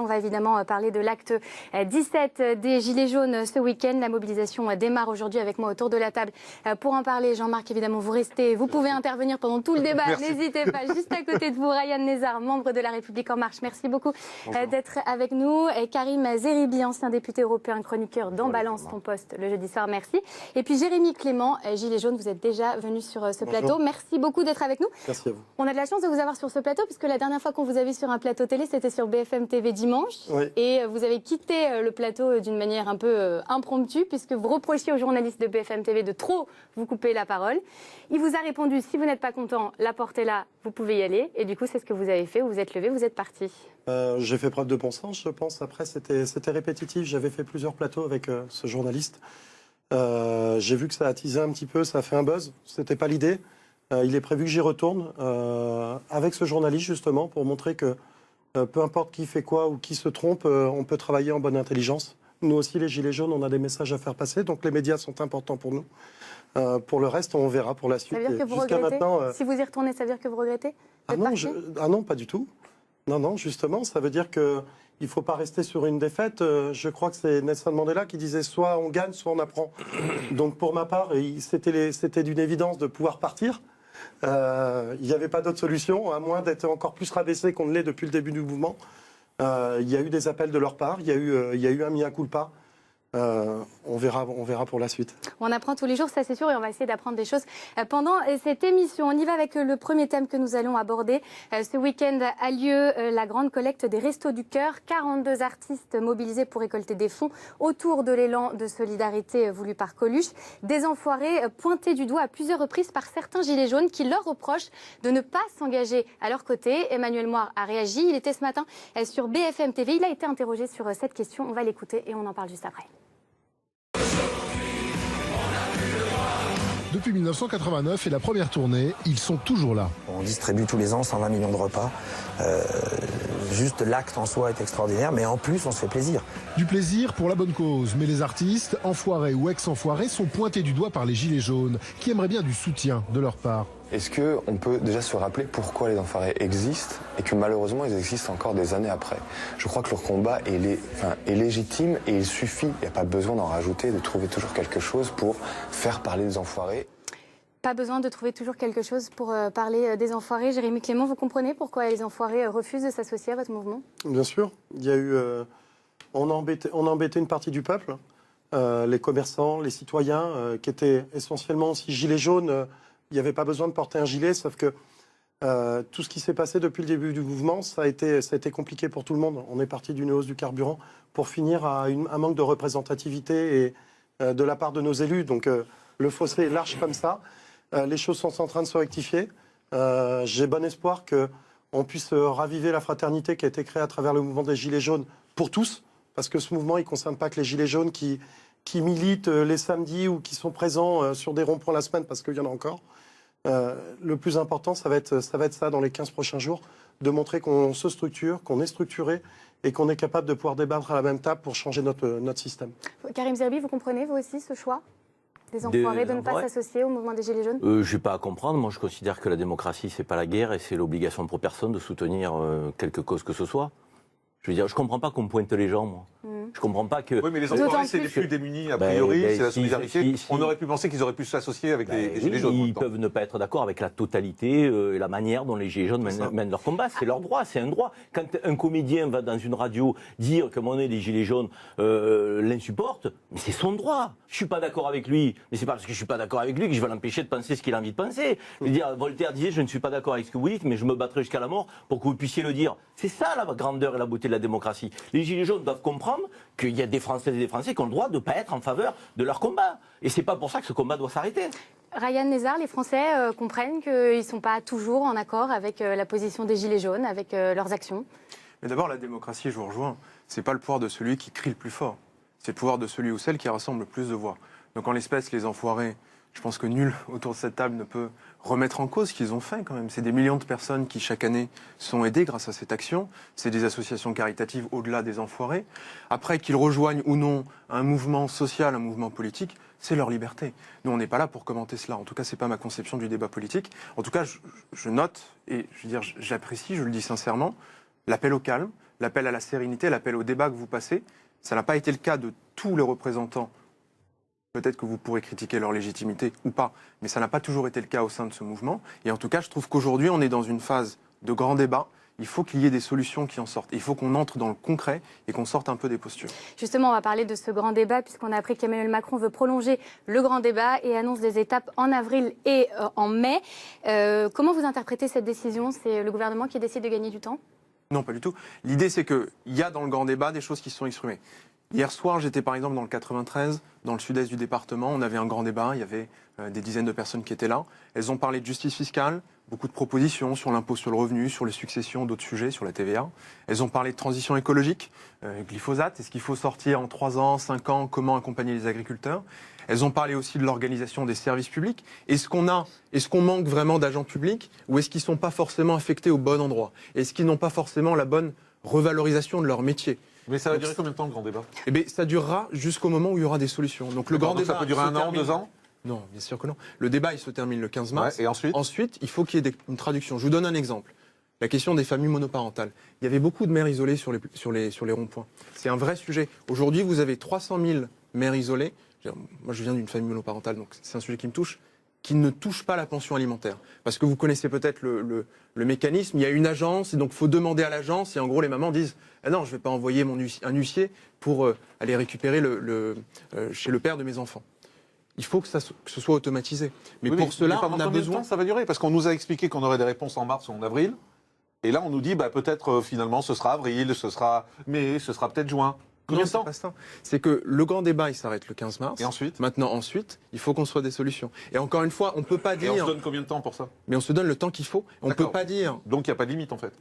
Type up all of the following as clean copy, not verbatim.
On va évidemment parler de l'acte 17 des Gilets jaunes ce week-end. La mobilisation démarre aujourd'hui avec moi autour de la table. Pour en parler, Jean-Marc, évidemment, vous restez. Vous pouvez intervenir pendant tout le débat. N'hésitez pas. Juste à côté de vous, Ryan Nezar, membre de La République En Marche. Merci beaucoup d'être avec nous. Et Karim Zeribi, ancien député européen, chroniqueur dans Balance ton poste le jeudi soir. Merci. Et puis Jérémy Clément, Gilets jaunes, vous êtes déjà venu sur ce plateau. Merci beaucoup d'être avec nous. Merci à vous. On a de la chance de vous avoir sur ce plateau, puisque la dernière fois qu'on vous a vu sur un plateau télé, c'était sur BFM TV dimanche. Oui. Et vous avez quitté le plateau d'une manière un peu impromptue, puisque vous reprochiez aux journalistes de BFM TV de trop vous couper la parole. Il vous a répondu, si vous n'êtes pas content, la porte est là, vous pouvez y aller. Et du coup, c'est ce que vous avez fait, vous vous êtes levé, vous êtes parti. J'ai fait preuve de bon sens, je pense. Après, c'était répétitif. J'avais fait plusieurs plateaux avec ce journaliste. J'ai vu que ça a attisé un petit peu, ça a fait un buzz. C'était pas l'idée. Il est prévu que j'y retourne avec ce journaliste, justement, pour montrer que peu importe qui fait quoi ou qui se trompe, on peut travailler en bonne intelligence. Nous aussi, les Gilets jaunes, on a des messages à faire passer, donc les médias sont importants pour nous. Pour le reste, on verra pour la suite. Ça veut dire que vous regrettez maintenant, si vous y retournez, ça veut dire que vous regrettez non, pas du tout. Non, justement, ça veut dire qu'il ne faut pas rester sur une défaite. Je crois que c'est Nelson Mandela qui disait soit on gagne, soit on apprend. Donc pour ma part, c'était d'une évidence de pouvoir partir. Il n'y avait pas d'autre solution, à moins d'être encore plus rabaissé qu'on ne l'est depuis le début du mouvement. Il y a eu des appels de leur part, il y a eu un mea culpa. On verra pour la suite. On apprend tous les jours, ça c'est sûr, et on va essayer d'apprendre des choses pendant cette émission. On y va avec le premier thème que nous allons aborder. Ce week-end a lieu la grande collecte des Restos du Cœur. 42 artistes mobilisés pour récolter des fonds autour de l'élan de solidarité voulu par Coluche. Des enfoirés pointés du doigt à plusieurs reprises par certains gilets jaunes qui leur reprochent de ne pas s'engager à leur côté. Emmanuel Moir a réagi. Il était ce matin sur BFM TV. Il a été interrogé sur cette question. On va l'écouter et on en parle juste après. Depuis 1989 et la première tournée, ils sont toujours là. On distribue tous les ans 120 millions de repas. Juste l'acte en soi est extraordinaire, mais en plus on se fait plaisir. Du plaisir pour la bonne cause, mais les artistes, enfoirés ou ex-enfoirés, sont pointés du doigt par les Gilets jaunes, qui aimeraient bien du soutien de leur part. Est-ce qu'on peut déjà se rappeler pourquoi les enfoirés existent et que malheureusement ils existent encore des années après? Je crois que leur combat est légitime et il suffit, il n'y a pas besoin d'en rajouter, de trouver toujours quelque chose pour faire parler des enfoirés. Pas besoin de trouver toujours quelque chose pour parler des enfoirés. Jérémy Clément, vous comprenez pourquoi les enfoirés refusent de s'associer à votre mouvement? Bien sûr. Il y a eu, on a embêté une partie du peuple, les commerçants, les citoyens, qui étaient essentiellement aussi gilets jaunes. Il n'y avait pas besoin de porter un gilet, sauf que tout ce qui s'est passé depuis le début du mouvement, ça a été compliqué pour tout le monde. On est parti d'une hausse du carburant pour finir à un manque de représentativité et, de la part de nos élus. Donc le fossé est large comme ça. Les choses sont en train de se rectifier. J'ai bon espoir qu'on puisse raviver la fraternité qui a été créée à travers le mouvement des Gilets jaunes pour tous, parce que ce mouvement, il ne concerne pas que les Gilets jaunes qui militent les samedis ou qui sont présents sur des ronds-points la semaine, parce qu'il y en a encore. Le plus important, ça va être ça dans les 15 prochains jours, de montrer qu'on se structure, qu'on est structuré et qu'on est capable de pouvoir débattre à la même table pour changer notre système. Karim Zeribi, vous comprenez vous aussi ce choix des enfoirés de ne pas s'associer au mouvement des Gilets jaunes? Je n'ai pas à comprendre. Moi, je considère que la démocratie, c'est pas la guerre et c'est l'obligation pour personne de soutenir quelque cause que ce soit. Je veux dire, je comprends pas qu'on pointe les gens, moi. Je comprends pas que... Oui, mais les enfoirés, c'est les plus démunis, a priori, c'est la solidarité. On aurait pu penser qu'ils auraient pu s'associer avec les Gilets jaunes. Ils peuvent ne pas être d'accord avec la totalité et la manière dont les Gilets jaunes mènent leur combat. C'est leur droit, c'est un droit. Quand un comédien va dans une radio dire qu'à un moment donné, les Gilets jaunes l'insupportent, mais c'est son droit. Je suis pas d'accord avec lui, mais c'est pas parce que je suis pas d'accord avec lui que je vais l'empêcher de penser ce qu'il a envie de penser. Je veux dire, Voltaire disait, je ne suis pas d'accord avec ce que vous dites, mais je me battrai jusqu'à la mort pour que vous puissiez le dire. C'est ça la grandeur et la beauté de la démocratie. Les Gilets jaunes doivent comprendre qu'il y a des Françaises et des Français qui ont le droit de ne pas être en faveur de leur combat. Et c'est pas pour ça que ce combat doit s'arrêter. Ryan Nezar, les Français comprennent qu'ils ne sont pas toujours en accord avec la position des Gilets jaunes, avec leurs actions. Mais d'abord, la démocratie, je vous rejoins, c'est pas le pouvoir de celui qui crie le plus fort. C'est le pouvoir de celui ou celle qui rassemble le plus de voix. Donc en l'espèce, les enfoirés, je pense que nul autour de cette table ne peut remettre en cause ce qu'ils ont fait quand même. C'est des millions de personnes qui chaque année sont aidées grâce à cette action. C'est des associations caritatives au-delà des enfoirés. Après, qu'ils rejoignent ou non un mouvement social, un mouvement politique, c'est leur liberté. Nous, on n'est pas là pour commenter cela. En tout cas, c'est pas ma conception du débat politique. En tout cas, je note et je veux dire, j'apprécie, je le dis sincèrement, l'appel au calme, l'appel à la sérénité, l'appel au débat que vous passez. Ça n'a pas été le cas de tous les représentants. Peut-être que vous pourrez critiquer leur légitimité ou pas, mais ça n'a pas toujours été le cas au sein de ce mouvement. Et en tout cas, je trouve qu'aujourd'hui, on est dans une phase de grand débat. Il faut qu'il y ait des solutions qui en sortent. Il faut qu'on entre dans le concret et qu'on sorte un peu des postures. Justement, on va parler de ce grand débat puisqu'on a appris qu'Emmanuel Macron veut prolonger le grand débat et annonce des étapes en avril et en mai. Comment vous interprétez cette décision? C'est le gouvernement qui décide de gagner du temps? Non, pas du tout. L'idée, c'est qu'il y a dans le grand débat des choses qui se sont exprimées. Hier soir, j'étais par exemple dans le 93, dans le sud-est du département. On avait un grand débat, il y avait des dizaines de personnes qui étaient là. Elles ont parlé de justice fiscale, beaucoup de propositions sur l'impôt sur le revenu, sur les successions, d'autres sujets, sur la TVA. Elles ont parlé de transition écologique, glyphosate, est-ce qu'il faut sortir en 3 ans, 5 ans, comment accompagner les agriculteurs. Elles ont parlé aussi de l'organisation des services publics. Est-ce qu'on manque vraiment d'agents publics ou est-ce qu'ils ne sont pas forcément affectés au bon endroit? Est-ce qu'ils n'ont pas forcément la bonne revalorisation de leur métier? Mais ça va durer combien de temps le grand débat? Eh bien, ça durera jusqu'au moment où il y aura des solutions. Donc le grand débat, ça peut durer 1 an, 2 ans? Non, bien sûr que non. Le débat, il se termine le 15 mars. Ouais, et ensuite? Ensuite, il faut qu'il y ait une traduction. Je vous donne un exemple. La question des familles monoparentales. Il y avait beaucoup de mères isolées sur les ronds-points. C'est un vrai sujet. Aujourd'hui, vous avez 300 000 mères isolées. Moi, je viens d'une famille monoparentale, donc c'est un sujet qui me touche, qui ne touche pas la pension alimentaire. Parce que vous connaissez peut-être le mécanisme. Il y a une agence, et donc il faut demander à l'agence. Et en gros, les mamans disent ah non, je ne vais pas envoyer un huissier pour aller récupérer chez le père de mes enfants. Il faut que ce soit automatisé. Mais pour cela, on a besoin. Temps ça va durer? Parce qu'on nous a expliqué qu'on aurait des réponses en mars ou en avril. Et là, on nous dit peut-être finalement ce sera avril, ce sera mai, ce sera peut-être juin. Combien de temps? C'est que le grand débat, il s'arrête le 15 mars. Et ensuite? Maintenant, il faut qu'on soit des solutions. Et encore une fois, on ne peut pas dire... Et on se donne combien de temps pour ça? Mais on se donne le temps qu'il faut. On ne peut pas dire... Donc il n'y a pas de limite en fait?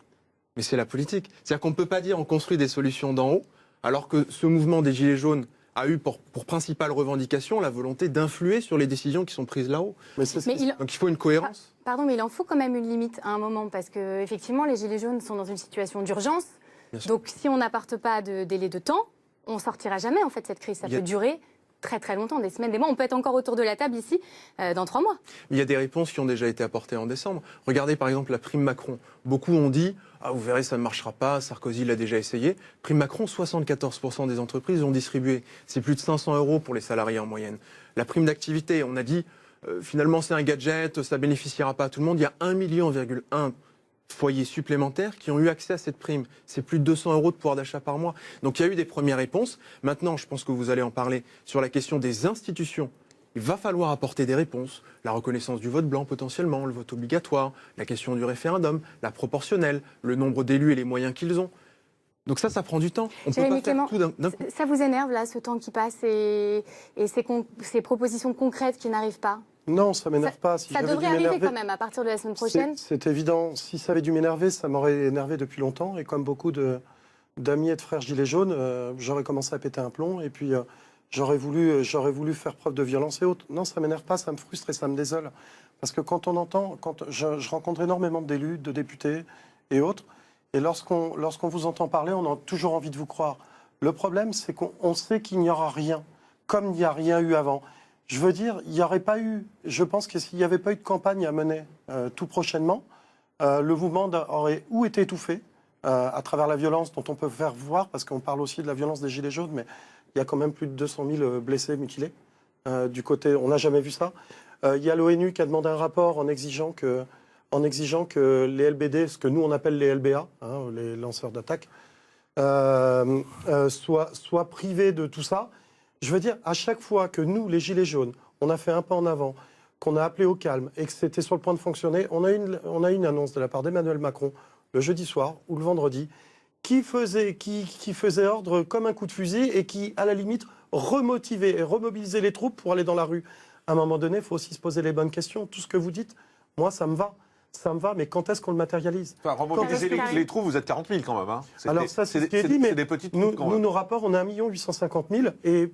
Mais c'est la politique. C'est-à-dire qu'on ne peut pas dire on construit des solutions d'en haut, alors que ce mouvement des Gilets jaunes a eu pour principale revendication la volonté d'influer sur les décisions qui sont prises là-haut. Donc il faut une cohérence. Pardon, mais il en faut quand même une limite à un moment, parce qu'effectivement, les Gilets jaunes sont dans une situation d'urgence. Donc si on n'apporte pas de délai de temps, on ne sortira jamais, en fait, cette crise. Ça peut durer très très longtemps, des semaines, des mois. On peut être encore autour de la table ici dans 3 mois. Il y a des réponses qui ont déjà été apportées en décembre. Regardez par exemple la prime Macron. Beaucoup ont dit ah, vous verrez, ça ne marchera pas, Sarkozy l'a déjà essayé. Prime Macron, 74% des entreprises l'ont distribué. C'est plus de 500 € pour les salariés en moyenne. La prime d'activité, on a dit finalement c'est un gadget, ça ne bénéficiera pas à tout le monde. Il y a 1,1 million foyers supplémentaires qui ont eu accès à cette prime. C'est plus de 200 € de pouvoir d'achat par mois. Donc il y a eu des premières réponses. Maintenant, je pense que vous allez en parler sur la question des institutions. Il va falloir apporter des réponses. La reconnaissance du vote blanc potentiellement, le vote obligatoire, la question du référendum, la proportionnelle, le nombre d'élus et les moyens qu'ils ont. Donc ça prend du temps. On peut pas faire tout d'un coup. Ça vous énerve, là, ce temps qui passe et ces propositions concrètes qui n'arrivent pas? Non, ça ne m'énerve pas. Ça devrait arriver quand même à partir de la semaine prochaine. C'est évident. Si ça avait dû m'énerver, ça m'aurait énervé depuis longtemps. Et comme beaucoup d'amis et de frères gilets jaunes, j'aurais commencé à péter un plomb. Et puis, j'aurais voulu faire preuve de violence et autres. Non, ça ne m'énerve pas, ça me frustre et ça me désole. Parce que quand je rencontre énormément d'élus, de députés et autres. Et lorsqu'on vous entend parler, on a toujours envie de vous croire. Le problème, c'est qu'on sait qu'il n'y aura rien, comme il n'y a rien eu avant. Je veux dire, il n'y aurait pas eu, je pense que s'il n'y avait pas eu de campagne à mener tout prochainement, le mouvement aurait été étouffé à travers la violence dont on peut faire voir, parce qu'on parle aussi de la violence des Gilets jaunes, mais il y a quand même plus de 200 000 blessés, mutilés. Du côté, on n'a jamais vu ça. Il y a l'ONU qui a demandé un rapport en exigeant que les LBD, ce que nous on appelle les LBA, les lanceurs d'attaque, soient privés de tout ça. Je veux dire, à chaque fois que nous, les Gilets jaunes, on a fait un pas en avant, qu'on a appelé au calme et que c'était sur le point de fonctionner, on a une annonce de la part d'Emmanuel Macron le jeudi soir ou le vendredi qui faisait ordre comme un coup de fusil et qui, à la limite, remotivait et remobilisait les troupes pour aller dans la rue. À un moment donné, il faut aussi se poser les bonnes questions. Tout ce que vous dites, moi, ça me va. Ça me va, mais quand est-ce qu'on le matérialise? Enfin, remobiliser les troupes, vous êtes 40 000 quand même. Hein. Alors ça, c'est ce qui est dit, mais des petites nous, quand même. nos rapports, on est 1 850 000 et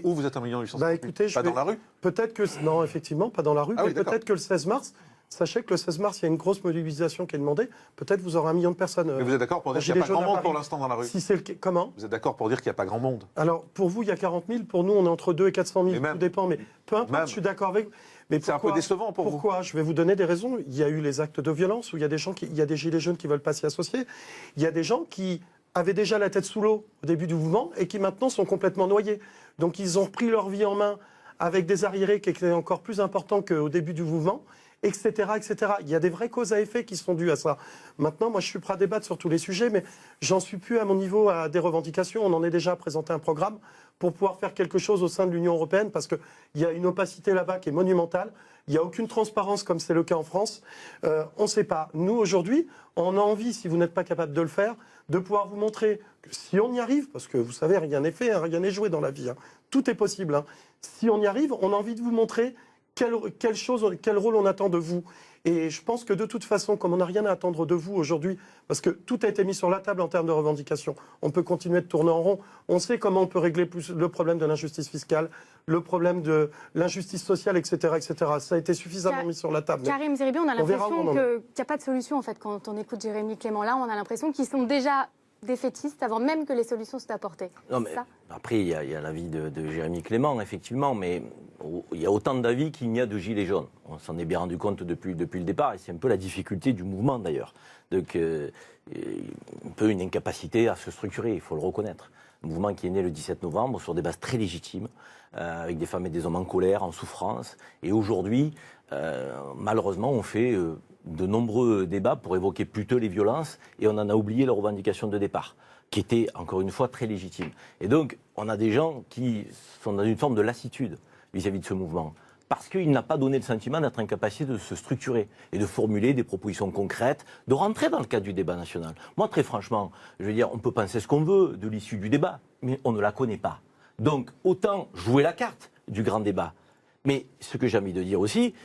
où vous êtes 1 850 000? Bah, écoutez, pas dans la rue? Peut-être que... Non, effectivement, pas dans la rue. Ah, mais oui, peut-être que le 16 mars, sachez que le 16 mars, il y a une grosse mobilisation qui est demandée. Peut-être vous aurez 1 million de personnes. Mais vous êtes d'accord pour dire qu'il n'y a pas grand monde pour l'instant dans la rue? Si c'est le cas, comment? Vous êtes d'accord pour dire qu'il n'y a pas grand monde? Alors, pour vous, il y a 40 000. Pour nous, on est entre 2 et 400 000. Tout dépend. Mais peu importe, je suis d'accord avec vous. Mais c'est un peu décevant pour vous. Pourquoi? Je vais vous donner des raisons. Il y a eu les actes de violence où il y a des gens il y a des gilets jaunes qui ne veulent pas s'y associer. Il y a des gens qui avaient déjà la tête sous l'eau au début du mouvement et qui maintenant sont complètement noyés. Donc ils ont repris leur vie en main avec des arriérés qui étaient encore plus importants qu'au début du mouvement, etc., etc. Il y a des vraies causes à effet qui sont dues à ça. Maintenant, moi, je suis prêt à débattre sur tous les sujets, mais j'en suis plus à mon niveau à des revendications. On en est déjà présenté un programme pour pouvoir faire quelque chose au sein de l'Union européenne, parce qu'il y a une opacité là-bas qui est monumentale. Il n'y a aucune transparence comme c'est le cas en France. On ne sait pas. Nous, aujourd'hui, on a envie, si vous n'êtes pas capable de le faire, de pouvoir vous montrer que si on y arrive, parce que vous savez, rien n'est fait, hein, rien n'est joué dans la vie, hein. Tout est possible. Hein. Si on y arrive, on a envie de vous montrer quel rôle on attend de vous. Et je pense que de toute façon, comme on n'a rien à attendre de vous aujourd'hui, parce que tout a été mis sur la table en termes de revendications, on peut continuer de tourner en rond. On sait comment on peut régler plus le problème de l'injustice fiscale, le problème de l'injustice sociale, etc., etc. Ça a été suffisamment mis sur la table. Karim Zeribi, on a l'impression qu'il n'y a pas de solution en fait quand on écoute Jérémy Clément. Là, on a l'impression qu'ils sont déjà défaitistes avant même que les solutions soient apportées. Non, mais après, il y a l'avis de Jérémy Clément, effectivement, mais il y a autant d'avis qu'il n'y a de gilets jaunes. On s'en est bien rendu compte depuis le départ, et c'est un peu la difficulté du mouvement d'ailleurs. Donc, un peu une incapacité à se structurer, il faut le reconnaître. Un mouvement qui est né le 17 novembre sur des bases très légitimes, avec des femmes et des hommes en colère, en souffrance. Et aujourd'hui, malheureusement, on fait de nombreux débats pour évoquer plutôt les violences, et on en a oublié la revendication de départ, qui était, encore une fois, très légitime. Et donc, on a des gens qui sont dans une forme de lassitude vis-à-vis de ce mouvement, parce qu'il n'a pas donné le sentiment d'être incapacité de se structurer et de formuler des propositions concrètes, de rentrer dans le cadre du débat national. Moi, très franchement, je veux dire, on peut penser ce qu'on veut de l'issue du débat, mais on ne la connaît pas. Donc, autant jouer la carte du grand débat. Mais ce que j'ai envie de dire aussi,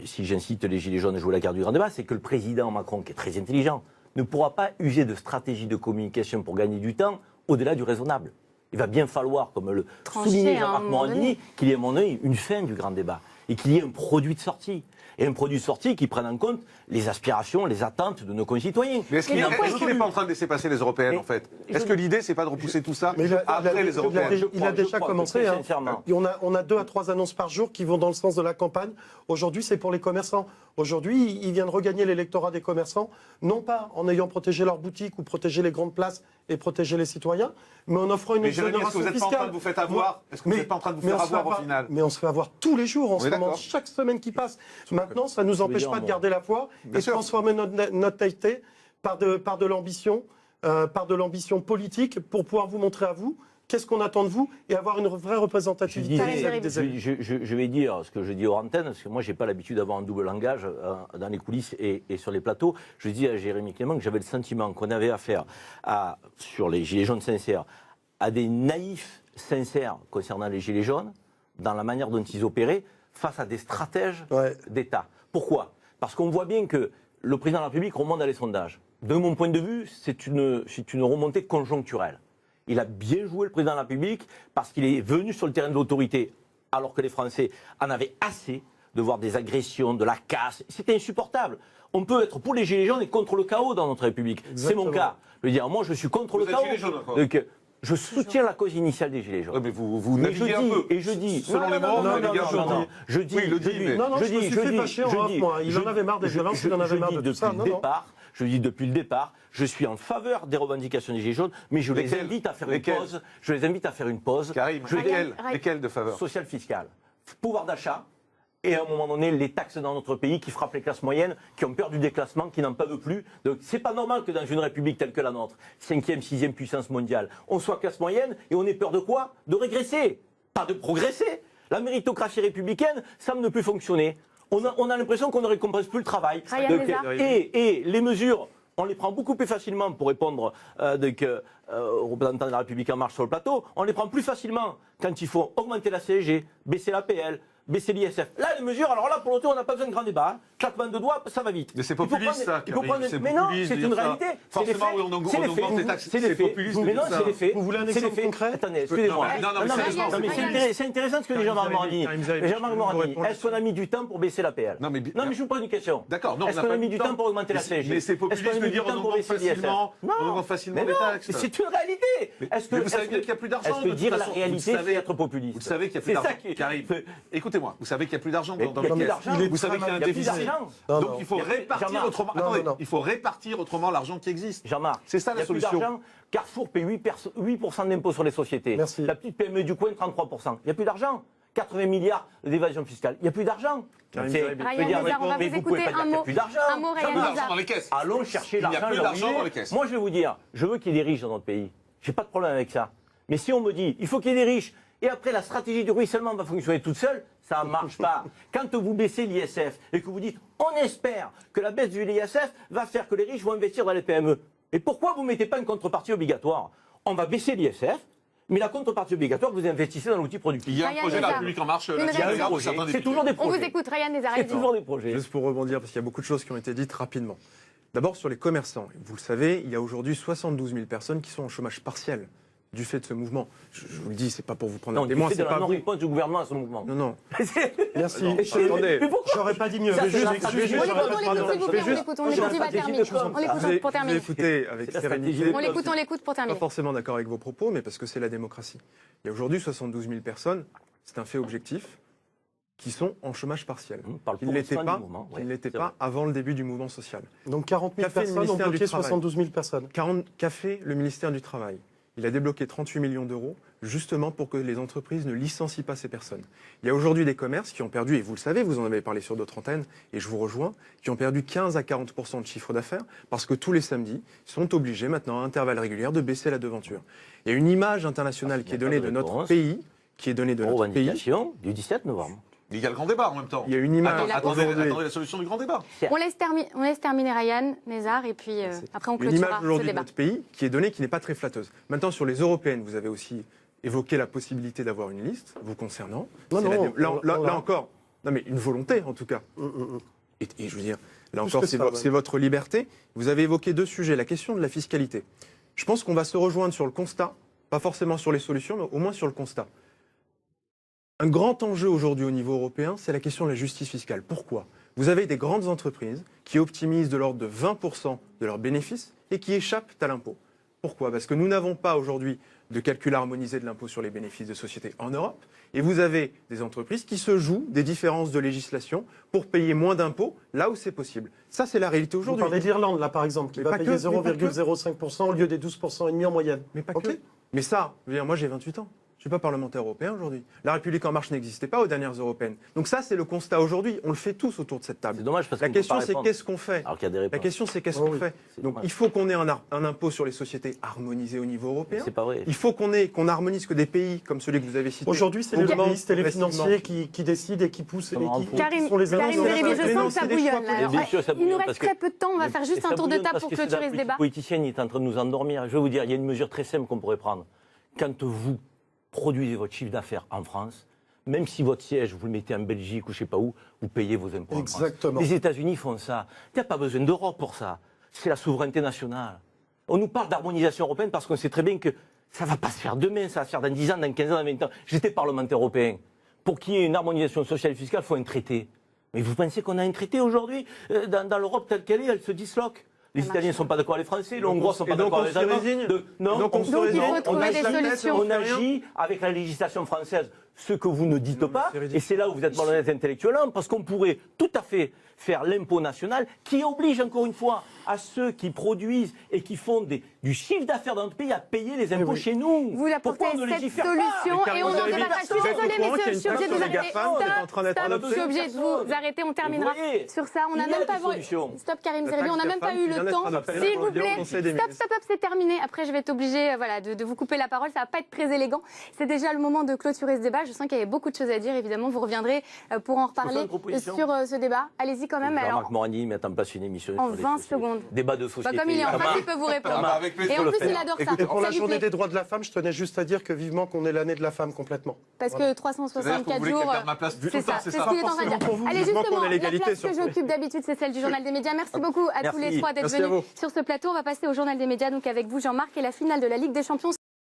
si j'incite les Gilets jaunes à jouer la carte du grand débat, c'est que le président Macron, qui est très intelligent, ne pourra pas user de stratégie de communication pour gagner du temps au-delà du raisonnable. Il va bien falloir, comme le soulignait Jean-Marc Morandini, qu'il y ait à mon œil une fin du grand débat et qu'il y ait un produit de sortie. Et un produit de sortie qui prenne en compte les aspirations, les attentes de nos concitoyens. Mais est-ce qu'il n'est pas en train de laisser passer les européennes, en fait? Est-ce que l'idée, c'est pas de repousser tout ça après les européennes? Il a déjà commencé. Hein. On a 2 à 3 annonces par jour qui vont dans le sens de la campagne. Aujourd'hui, c'est pour les commerçants. Aujourd'hui, il vient de regagner l'électorat des commerçants, non pas en ayant protégé leurs boutiques ou protégé les grandes places et protégé les citoyens, mais en offrant une exonération fiscale. Est-ce que vous n'êtes pas en train de vous faire avoir? Est-ce que vous n'êtes pas en train de vous faire avoir au final? Mais on se fait avoir tous les jours en ce moment, chaque semaine qui passe. Maintenant, ça ne nous empêche pas de garder la foi et de transformer notre naïveté par de l'ambition, politique pour pouvoir vous montrer à vous qu'est-ce qu'on attend de vous et avoir une vraie représentativité des élus. Je vais dire ce que je dis aux antennes, parce que moi, je n'ai pas l'habitude d'avoir un double langage dans les coulisses et sur les plateaux. Je dis à Jérémy Clément que j'avais le sentiment qu'on avait affaire sur les Gilets jaunes sincères, à des naïfs sincères concernant les Gilets jaunes, dans la manière dont ils opéraient, face à des stratèges d'État. Pourquoi? Parce qu'on voit bien que le président de la République remonte dans les sondages. De mon point de vue, c'est une remontée conjoncturelle. Il a bien joué le président de la République parce qu'il est venu sur le terrain de l'autorité alors que les Français en avaient assez de voir des agressions, de la casse. C'était insupportable. On peut être pour les Gilets jaunes et contre le chaos dans notre République. C'est mon cas. Je veux dire, moi, je suis contre le chaos. Donc, je soutiens la cause initiale des Gilets jaunes. Mais vous naviguez un peu. Et je dis, selon les mots, je dis, il en avait marre des violences, il en avait marre de tout ça. Je dis depuis le départ, je suis en faveur des revendications des Gilets jaunes, mais je les invite à faire une pause. Je les invite à faire une pause. Karim, lesquelles de faveur? Social fiscal, pouvoir d'achat, et à un moment donné, les taxes dans notre pays qui frappent les classes moyennes, qui ont peur du déclassement, qui n'en peuvent plus. Donc c'est pas normal que dans une république telle que la nôtre, 5e, 6e puissance mondiale, on soit classe moyenne et on ait peur de quoi? De régresser, pas de progresser. La méritocratie républicaine semble ne plus fonctionner. On a l'impression qu'on ne récompense plus le travail. Et les mesures, on les prend beaucoup plus facilement pour répondre aux représentants de la République en marche sur le plateau. On les prend plus facilement quand il faut augmenter la CSG, baisser l'APL, baisser l'ISF. Là, les mesures, alors là, pour le tour, on n'a pas besoin de grand débat. Claquement de doigts, ça va vite. Mais c'est populiste, ça. Mais non, c'est une réalité. Forcément, on augmente les taxes. C'est populiste. Mais non, c'est les faits. Vous voulez un exemple concret? Attendez, excusez-moi. C'est intéressant ce que dit Jean-Marc Morandini. Jean-Marc Morandini, est-ce qu'on a mis du temps pour baisser l'APL? Non, mais je vous pose une question. D'accord. Est-ce qu'on a mis du temps pour augmenter la CSG? Mais c'est populiste de dire on augmente facilement les taxes. C'est une réalité. Mais vous savez qu'il n'y a plus d'argent. Est-ce que dire la réalité, c'est être populiste? Vous savez qu'il n'y a plus d'argent. Karim, écoutez-moi, vous savez qu'il n'y a plus d'argent dans le caisse. Vous savez qu'il y a un déficit. d'argent. Non, Donc non. il faut répartir Jean-Marc, autrement. non, Attendez, non. il faut répartir autrement l'argent qui existe. Jean-Marc, C'est ça il y la a plus solution. d'argent. Carrefour paye 8% d'impôts sur les sociétés. Merci. La petite PME du coin, 33%. Il n'y a plus d'argent. 80 milliards d'évasion fiscale. Il n'y a plus d'argent. Karim C'est- Zeribi. je veux Ryan dire, Nezar, on va mais vous vous pouvez écouter pas dire un qu'il n'y a mot. plus d'argent. Un mot, Il y a Ryan plus d'argent Nezar. dans les caisses. Allons chercher Il n'y a l'argent. plus là où d'argent il est. dans les caisses. Moi, je vais vous dire, je veux qu'il y ait des riches dans notre pays. J'ai pas de problème avec ça. Mais si on me dit, il faut qu'il y ait des riches, et après la stratégie du ruissellement va fonctionner toute seule, ça ne marche pas. Quand vous baissez l'ISF et que vous dites, on espère que la baisse de l'ISF va faire que les riches vont investir dans les PME. Et pourquoi vous ne mettez pas une contrepartie obligatoire? On va baisser l'ISF, mais la contrepartie obligatoire, vous investissez dans l'outil productif. Il y a un Ryan projet de la Nezar. République en marche. Une là-dessus, Il y a un réaction. regarde, projet. certains C'est députés. toujours des On vous projets. écoute, Ryan Nezar. C'est allez-y. toujours des projets. Juste pour rebondir, parce qu'il y a beaucoup de choses qui ont été dites rapidement. D'abord, sur les commerçants. Vous le savez, il y a aujourd'hui 72 000 personnes qui sont en chômage partiel du fait de ce mouvement. Je vous le dis, c'est pas pour vous prendre Non, un témoin, c'est c'est de pas la vous. non-réponse du gouvernement à ce mouvement. Non, non. Merci. Attendez. Mais pourquoi J'aurais pas dit mieux. Ça, Mais c'est juste- la juste- stratégie. juste- On l'écoute, pardon, on l'écoute, s'il vous plaît, on juste- l'écoute, on juste- l'écoute, il va stratégie terminer. de com. On l'écoute Vous avez pour terminer. écouté avec C'est la sérénité. stratégie. On l'écoute pour Pas terminer. forcément d'accord avec vos propos, mais parce que c'est la démocratie. Il y a aujourd'hui 72 000 personnes, c'est un fait objectif, qui sont en chômage partiel. Par le Qui ne l'étaient pourrissement pas, du mouvement, qui ouais, ne l'étaient c'est pas vrai. avant le début du mouvement social. Donc 40 000 Qu'a fait le personnes ont ministère du bloqué Travail 72 000 personnes. Qu'a fait le ministère du Travail? Il a débloqué 38 millions d'euros justement pour que les entreprises ne licencient pas ces personnes. Il y a aujourd'hui des commerces qui ont perdu, et vous le savez, vous en avez parlé sur d'autres antennes, et je vous rejoins, qui ont perdu 15 à 40% de chiffre d'affaires parce que tous les samedis, ils sont obligés maintenant à intervalles réguliers de baisser la devanture. Il y a une image internationale qui est donnée de notre pays, Revendication du 17 novembre. Il y a le grand débat en même temps. Il y a une image Attendez aujourd'hui. la solution du grand débat. On laisse terminer Ryan Nezar et puis après on Une image clôturera ce aujourd'hui de débat. notre pays qui est donnée, qui n'est pas très flatteuse. Maintenant, sur les européennes, vous avez aussi évoqué la possibilité d'avoir une liste vous concernant. Non, C'est non, là encore, non mais une volonté en tout cas. Et je veux dire, là encore, que c'est ça, ouais. c'est votre liberté. Vous avez évoqué deux sujets, la question de la fiscalité. Je pense qu'on va se rejoindre sur le constat, pas forcément sur les solutions, mais au moins sur le constat. Un grand enjeu aujourd'hui au niveau européen, c'est la question de la justice fiscale. Pourquoi? Vous avez des grandes entreprises qui optimisent de l'ordre de 20% de leurs bénéfices et qui échappent à l'impôt. Pourquoi? Parce que nous n'avons pas aujourd'hui de calcul harmonisé de l'impôt sur les bénéfices de société en Europe. Et vous avez des entreprises qui se jouent des différences de législation pour payer moins d'impôts là où c'est possible. Ça, c'est la réalité Vous aujourd'hui. parlez de l'Irlande, là, par exemple, qui Mais va pas payer que, mais pas que. 0,05% au lieu des 12,5% en moyenne. Mais pas Ok. que. Mais ça, je veux dire, moi j'ai 28 ans. Je ne suis pas parlementaire européen aujourd'hui. La République en marche n'existait pas aux dernières européennes. Donc ça, c'est le constat aujourd'hui. On le fait tous autour de cette table. C'est dommage parce La qu'on peut question, pas c'est répondre. qu'est-ce qu'on fait? Alors qu'il y a des La réponses. question, c'est qu'est-ce Oh qu'on oui. fait? C'est Donc dommage. il faut qu'on ait un impôt sur les sociétés harmonisé au niveau européen. C'est pas vrai. Il faut qu'on harmonise que des pays comme celui que vous avez cité. Aujourd'hui, c'est les augmentent lobbyistes et les progressivement. financiers qui décident et qui poussent et Comment qui on Karim, sont les Karim influenceurs. Zeribi, je Mais non, sens que ça c'est des choix bouillonne. là. politiques. Bien sûr, ça Il nous bouillonne, reste parce que- très peu de temps. On va faire juste Et un ça tour de bouillonne table parce pour que c'est clôturer la ce débat. politique politicienne, il est en train de nous endormir. Je vais vous dire, il y a une mesure très simple qu'on pourrait prendre. Quand vous produisez votre chiffre d'affaires en France, même si votre siège, vous le mettez en Belgique ou je ne sais pas où, vous payez vos impôts en France. Exactement. Les États-Unis font ça. Il n'y a pas besoin d'Europe pour ça. C'est la souveraineté nationale. On nous parle d'harmonisation européenne parce qu'on sait très bien que ça ne va pas se faire demain, ça va se faire dans 10 ans, dans 15 ans, dans 20 ans. J'étais parlementaire européen. Pour qu'il y ait une harmonisation sociale et fiscale, il faut un traité. Mais vous pensez qu'on a un traité aujourd'hui dans l'Europe telle qu'elle est, elle se disloque. Les Italiens ne sont pas d'accord avec les Français, les Hongrois ne sont pas d'accord avec les Allemands. Non, Donc on se résigne. il faut On trouver lâche des la tête, solutions. on on fait rien. agit avec la législation française, ce que vous ne dites Non, mais pas, c'est ridicule. et c'est là où vous êtes malhonnête intellectuellement, parce qu'on pourrait tout à fait faire l'impôt national qui oblige encore une fois à ceux qui produisent et qui font du chiffre d'affaires dans notre pays à payer les impôts oui. chez nous. Vous apportez Pourquoi on ne cette légifère solution pas et on en débattra. Je suis désolée, messieurs, je suis obligée de vous arrêter. Je suis obligée de vous arrêter. On terminera vous voyez, sur ça. On n'a il y a même pas des solutions. Stop, Karim La Zeribi. On n'a taxe même pas GAFAM eu qui le vient temps. d'être adoptée S'il par vous le plaît. Conseil des Stop, ministres. stop, c'est terminé. Après, je vais être obligée voilà, de vous couper la parole. Ça va pas être très élégant. C'est déjà le moment de clôturer ce débat. Je sens qu'il y avait beaucoup de choses à dire. Évidemment, vous reviendrez pour en reparler une proposition sur ce débat. Allez-y quand même. Jean-Marc Alors, Morandi met en place une émission en sur les 20 sociétés. secondes. Débat de société. Comme il est en Comment- face, il peut vous répondre. Ah bah, avec plaisir. Et en le plus, faire. il adore ça. Et pour Ça la lui journée plaît. des droits de la femme, je tenais juste à dire que vivement qu'on est l'année de la femme complètement. Parce que C'est-à-dire que 364 vous voulez jours. qu'elle perde ma place tout C'est le temps, ça, c'est c'est ça. ce qu'il est en train de dire. pour vous, Allez, vivement justement, qu'on ait la l'égalité place que surtout. j'occupe d'habitude, c'est celle du Journal des médias. Merci beaucoup à tous les Merci. trois d'être Merci à venus vous. sur ce plateau. On va passer au Journal des médias, donc avec vous, Jean-Marc, et la finale de la Ligue des Champions.